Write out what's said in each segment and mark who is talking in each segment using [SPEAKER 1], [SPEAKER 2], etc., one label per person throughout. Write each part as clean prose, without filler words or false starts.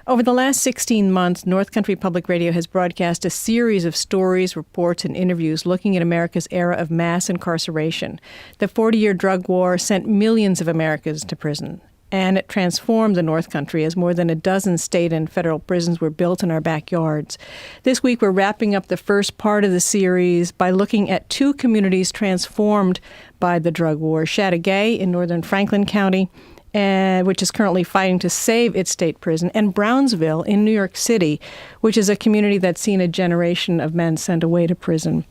[SPEAKER 1] Over the last 16 months, North Country Public Radio has broadcast a series of stories, reports, and interviews looking at America's era of mass incarceration. The 40-year drug war sent millions of Americans to prison, and it transformed the North Country as more than a dozen state and federal prisons were built in our backyards. This week, we're wrapping up the first part of the series by looking at two communities transformed by the drug war: Chateaugay in northern Franklin County, which is currently fighting to save its state prison, and Brownsville in New York City, which is a community that's seen a generation of men sent away to prison.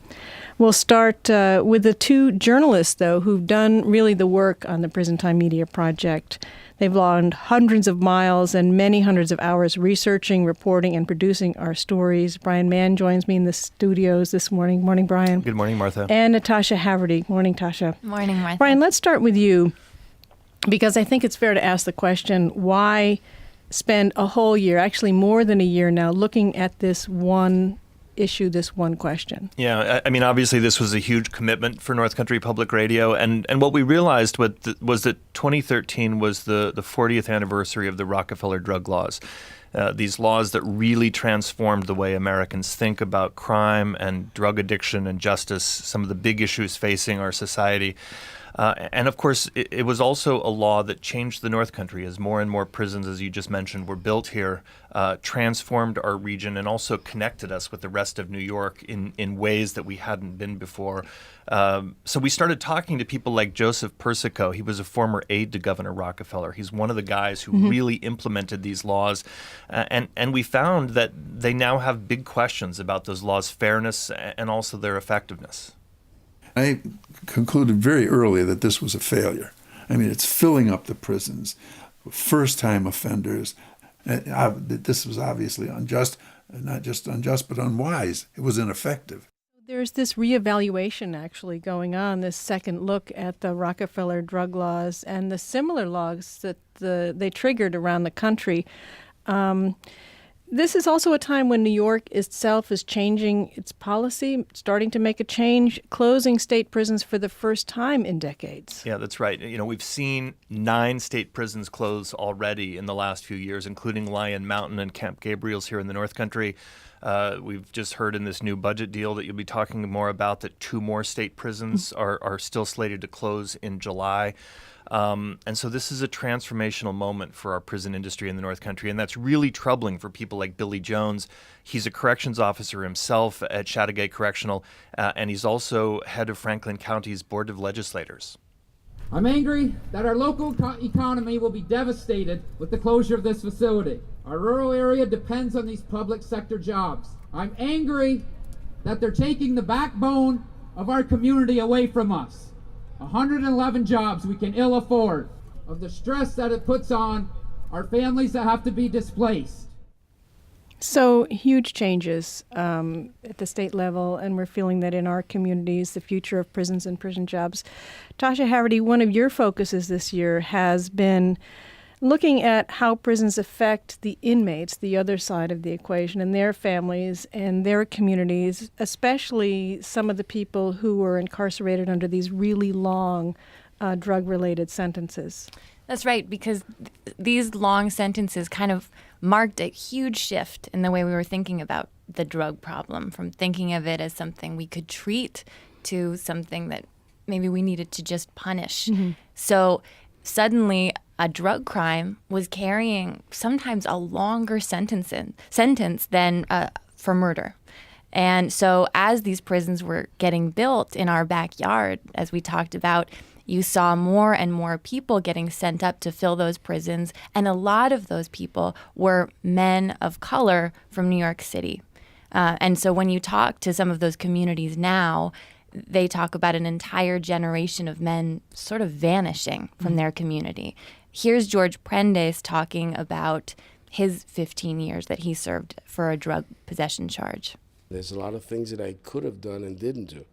[SPEAKER 1] We'll start with the two journalists, though, who've done really the work on the Prison Time Media Project. They've logged hundreds of miles and many hundreds of hours researching, reporting, and producing our stories. Brian Mann joins me in the studios this morning. Morning, Brian.
[SPEAKER 2] Good morning, Martha.
[SPEAKER 1] And Natasha Haverty. Morning, Tasha.
[SPEAKER 3] Morning, Martha.
[SPEAKER 1] Brian, let's start with you, because I think it's fair to ask the question, why spend a whole year, actually more than a year now, looking at this one issue, this one question?
[SPEAKER 2] Yeah, I mean, obviously this was a huge commitment for North Country Public Radio, and what we realized was that 2013 was the 40th anniversary of the Rockefeller drug laws. These laws that really transformed the way Americans think about crime and drug addiction and justice, some of the big issues facing our society. And of course, it was also a law that changed the North Country as more and more prisons, as you just mentioned, were built here, transformed our region, and also connected us with the rest of New York in ways that we hadn't been before. So we started talking to people like Joseph Persico. He was a former aide to Governor Rockefeller. He's one of the guys who really implemented these laws. And we found that they now have big questions about those laws' fairness and also their effectiveness.
[SPEAKER 4] I concluded very early that this was a failure. I mean, it's filling up the prisons, first-time offenders. This was obviously unjust, not just unjust, but unwise. It was ineffective.
[SPEAKER 1] There's this reevaluation actually going on, this second look at the Rockefeller drug laws and the similar laws that they triggered around the country. This is also a time when New York itself is changing its policy, starting to make a change, closing state prisons for the first time in decades.
[SPEAKER 2] Yeah, that's right. You know, we've seen 9 state prisons close already in the last few years, including Lyon Mountain and Camp Gabriel's here in the North Country. We've just heard in this new budget deal that you'll be talking more about that 2 more state prisons are still slated to close in July. And so this is a transformational moment for our prison industry in the North Country, and that's really troubling for people like Billy Jones. He's a corrections officer himself at Chateaugay Correctional, and he's also head of Franklin County's Board of Legislators.
[SPEAKER 5] I'm angry that our local economy will be devastated with the closure of this facility. Our rural area depends on these public sector jobs. I'm angry that they're taking the backbone of our community away from us. 111 jobs we can ill afford, of the stress that it puts on our families that have to be displaced.
[SPEAKER 1] So huge changes at the state level, and we're feeling that in our communities, the future of prisons and prison jobs. Tasha Haverty, one of your focuses this year has been looking at how prisons affect the inmates, the other side of the equation, and their families and their communities, especially some of the people who were incarcerated under these really long drug-related sentences.
[SPEAKER 3] That's right, because these long sentences kind of marked a huge shift in the way we were thinking about the drug problem, from thinking of it as something we could treat to something that maybe we needed to just punish. Mm-hmm. So suddenly a drug crime was carrying sometimes a longer sentence than for murder. And so as these prisons were getting built in our backyard, as we talked about, you saw more and more people getting sent up to fill those prisons. And a lot of those people were men of color from New York City. And so when you talk to some of those communities now, they talk about an entire generation of men sort of vanishing from their community. Here's George Prendes talking about his 15 years that he served for a drug possession charge.
[SPEAKER 6] There's a lot of things that I could have done and didn't do.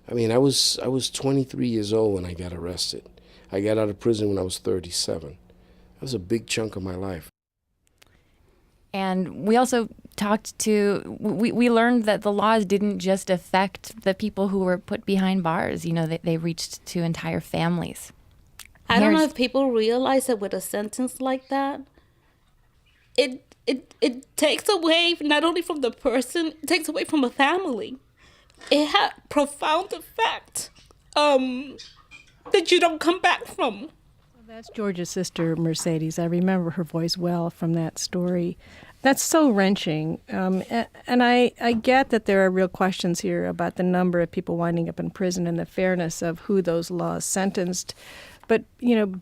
[SPEAKER 6] I mean, I was 23 years old when I got arrested. I got out of prison when I was 37. That was a big chunk of my life.
[SPEAKER 3] And we also we learned that the laws didn't just affect the people who were put behind bars. You know, they reached to entire families.
[SPEAKER 7] I don't know if people realize that with a sentence like that, it it takes away not only from the person, it takes away from a family. It had profound effect that you don't come back from.
[SPEAKER 1] That's George's sister, Mercedes. I remember her voice well from that story. That's so wrenching. And I get that there are real questions here about the number of people winding up in prison and the fairness of who those laws sentenced. But,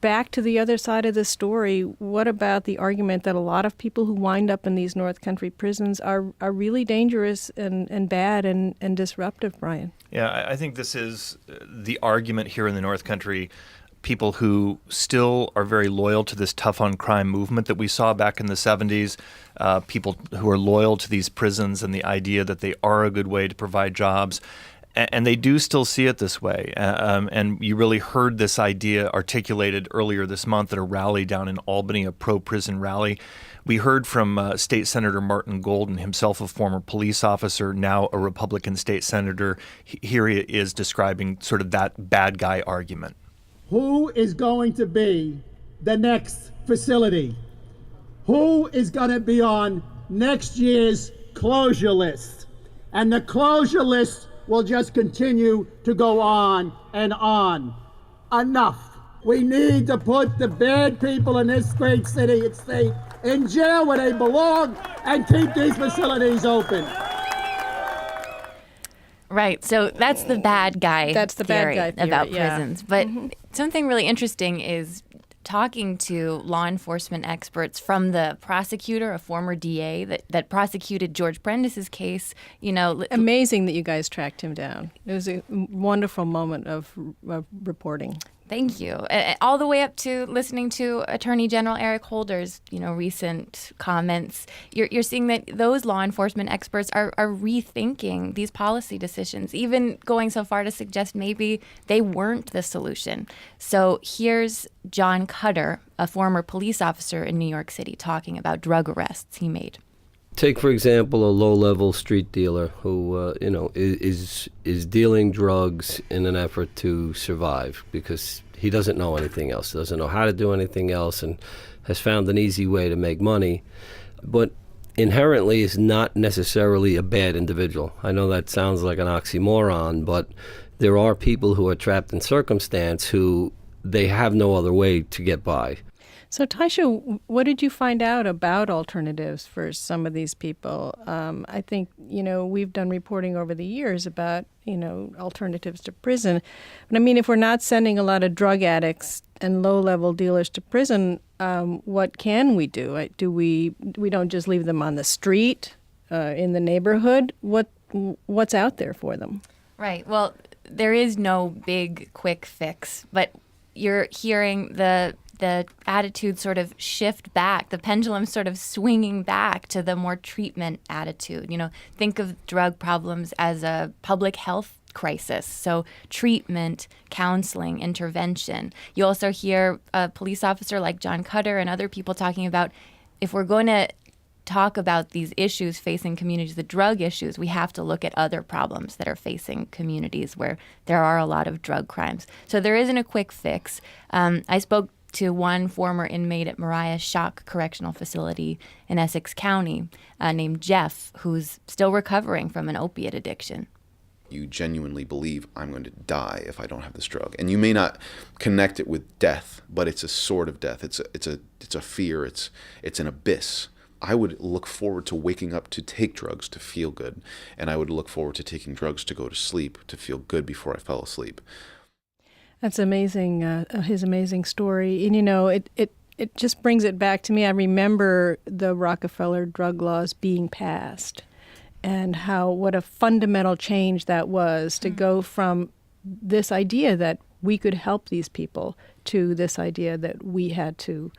[SPEAKER 1] back to the other side of the story, what about the argument that a lot of people who wind up in these North Country prisons are really dangerous and bad and disruptive, Brian?
[SPEAKER 2] Yeah, I think this is the argument here in the North Country. People who still are very loyal to this tough on crime movement that we saw back in the 70s, people who are loyal to these prisons and the idea that they are a good way to provide jobs. And they do still see it this way. And you really heard this idea articulated earlier this month at a rally down in Albany, a pro-prison rally. We heard from State Senator Martin Golden, himself a former police officer, now a Republican state senator. Here he is describing sort of that bad guy argument.
[SPEAKER 8] Who is going to be the next facility? Who is going to be on next year's closure list? And the closure list will just continue to go on and on. Enough. We need to put the bad people in this great city and state in jail where they belong and keep these facilities open.
[SPEAKER 3] Right. So that's the bad guy
[SPEAKER 1] That's the bad guy theory,
[SPEAKER 3] about
[SPEAKER 1] yeah.
[SPEAKER 3] prisons. But something really interesting is talking to law enforcement experts from the prosecutor, a former DA that prosecuted George Prentice's case.
[SPEAKER 1] Amazing that you guys tracked him down. It was a wonderful moment of reporting.
[SPEAKER 3] Thank you. All the way up to listening to Attorney General Eric Holder's, recent comments. You're seeing that those law enforcement experts are rethinking these policy decisions, even going so far to suggest maybe they weren't the solution. So here's John Cutter, a former police officer in New York City, talking about drug arrests he made.
[SPEAKER 9] Take, for example, a low-level street dealer who, is dealing drugs in an effort to survive because he doesn't know anything else. He doesn't know how to do anything else and has found an easy way to make money, but inherently is not necessarily a bad individual. I know that sounds like an oxymoron, but there are people who are trapped in circumstance who they have no other way to get by.
[SPEAKER 1] So, Tasha, what did you find out about alternatives for some of these people? I think, we've done reporting over the years about, alternatives to prison. But I mean, if we're not sending a lot of drug addicts and low-level dealers to prison, what can we do? We don't just leave them on the street, in the neighborhood? What's out there for them?
[SPEAKER 3] Right. Well, there is no big, quick fix, but you're hearing the attitude sort of shift back, the pendulum sort of swinging back to the more treatment attitude. Think of drug problems as a public health crisis. So treatment, counseling, intervention. You also hear a police officer like John Cutter and other people talking about if we're going to talk about these issues facing communities, the drug issues, we have to look at other problems that are facing communities where there are a lot of drug crimes. So there isn't a quick fix. I spoke to one former inmate at Mariah Shock Correctional Facility in Essex County named Jeff, who's still recovering from an opiate addiction.
[SPEAKER 10] You genuinely believe I'm going to die if I don't have this drug. And you may not connect it with death, but it's a sort of death. It's a fear. It's an abyss. I would look forward to waking up to take drugs to feel good. And I would look forward to taking drugs to go to sleep, to feel good before I fell asleep. That's
[SPEAKER 1] amazing, his amazing story. And, it just brings it back to me. I remember the Rockefeller drug laws being passed and what a fundamental change that was to go from this idea that we could help these people to this idea that we had to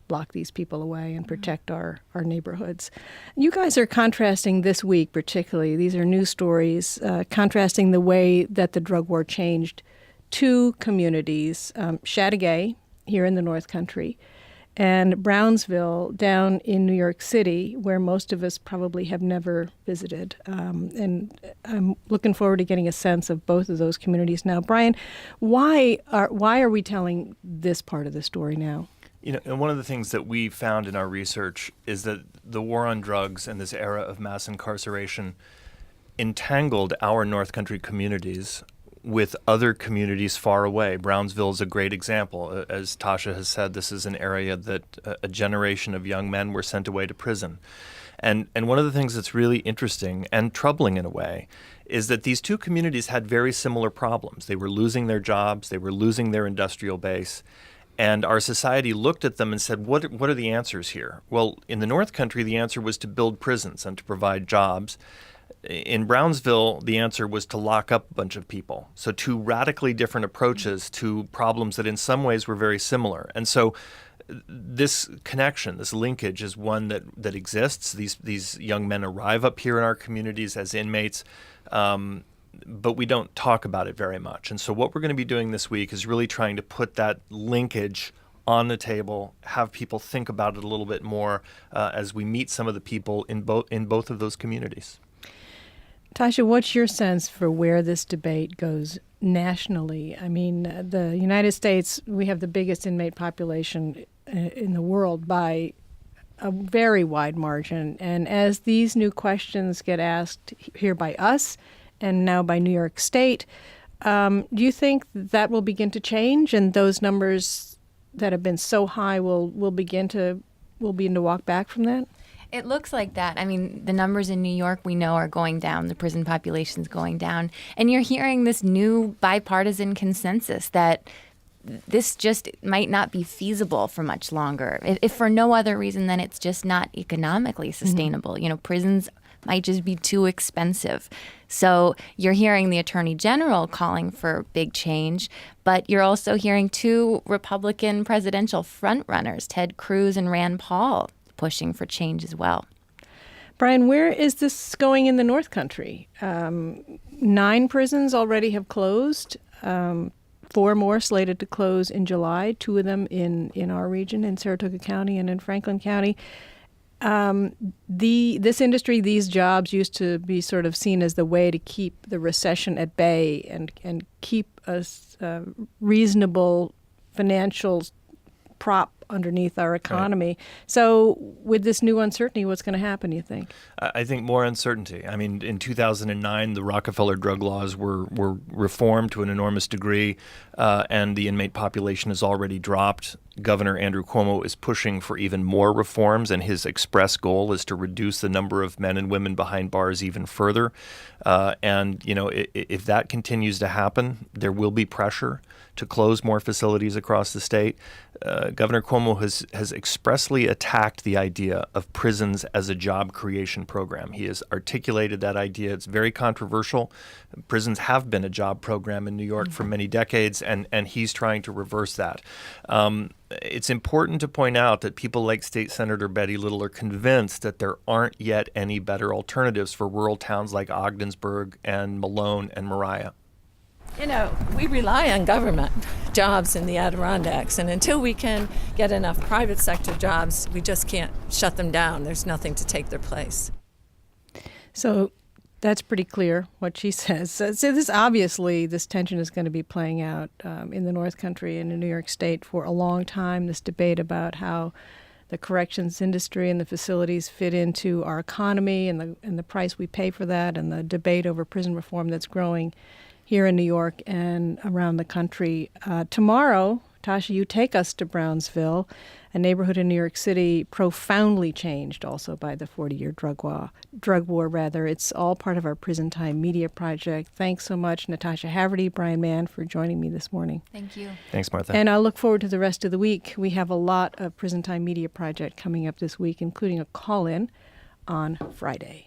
[SPEAKER 1] lock these people away and protect our neighborhoods. You guys are contrasting this week particularly. These are news stories contrasting the way that the drug war changed two communities, Chateaugay here in the North Country and Brownsville down in New York City, where most of us probably have never visited. And I'm looking forward to getting a sense of both of those communities now. Brian, why are we telling this part of the story now?
[SPEAKER 2] You know, and one of the things that we found in our research is that the war on drugs and this era of mass incarceration entangled our North Country communities with other communities far away. Brownsville is a great example. As Tasha has said, this is an area that a generation of young men were sent away to prison. And one of the things that's really interesting and troubling in a way is that these two communities had very similar problems. They were losing their jobs, they were losing their industrial base, and our society looked at them and said, what are the answers here? Well, in the North Country, the answer was to build prisons and to provide jobs. In Brownsville, the answer was to lock up a bunch of people. So two radically different approaches to problems that in some ways were very similar. And so this connection, this linkage is one that exists. These young men arrive up here in our communities as inmates, but we don't talk about it very much. And so what we're going to be doing this week is really trying to put that linkage on the table, have people think about it a little bit more as we meet some of the people in both of those communities.
[SPEAKER 1] Tasha, what's your sense for where this debate goes nationally? I mean, the United States, we have the biggest inmate population in the world by a very wide margin. And as these new questions get asked here by us and now by New York State, do you think that will begin to change and those numbers that have been so high will begin to walk back from that?
[SPEAKER 3] It looks like that. I mean, the numbers in New York we know are going down. The prison population's going down. And you're hearing this new bipartisan consensus that this just might not be feasible for much longer, if for no other reason than it's just not economically sustainable. You know, prisons might just be too expensive. So you're hearing the Attorney General calling for big change, but you're also hearing two Republican presidential frontrunners, Ted Cruz and Rand Paul, pushing for change as well.
[SPEAKER 1] Brian, where is this going in the North Country? 9 prisons already have closed. 4 more slated to close in July, 2 of them in our region, in Saratoga County and in Franklin County. This industry, these jobs used to be sort of seen as the way to keep the recession at bay and keep a reasonable financial prop underneath our economy. Right. So with this new uncertainty, what's going to happen, you think?
[SPEAKER 2] I think more uncertainty. I mean, in 2009, the Rockefeller drug laws were reformed to an enormous degree, and the inmate population has already dropped. Governor Andrew Cuomo is pushing for even more reforms, and his express goal is to reduce the number of men and women behind bars even further. And, you know, if that continues to happen, there will be pressure to close more facilities across the state. Governor Cuomo has expressly attacked the idea of prisons as a job creation program. He has articulated that idea. It's very controversial. Prisons have been a job program in New York for many decades, and he's trying to reverse that. It's important to point out that people like State Senator Betty Little are convinced that there aren't yet any better alternatives for rural towns like Ogdensburg and Malone and Mariah.
[SPEAKER 11] You know, we rely on government jobs in the Adirondacks, and until we can get enough private sector jobs, we just can't shut them down. There's nothing to take their place.
[SPEAKER 1] So that's pretty clear what she says. So this tension is going to be playing out in the North Country and in New York State for a long time, this debate about how the corrections industry and the facilities fit into our economy and the price we pay for that, and the debate over prison reform that's growing here in New York and around the country. Tomorrow, Tasha, you take us to Brownsville, a neighborhood in New York City profoundly changed also by the 40-year drug war. It's all part of our Prison Time Media Project. Thanks so much, Natasha Haverty, Brian Mann, for joining me this morning.
[SPEAKER 3] Thank you.
[SPEAKER 2] Thanks, Martha.
[SPEAKER 1] And I'll look forward to the rest of the week. We have a lot of Prison Time Media Project coming up this week, including a call-in on Friday.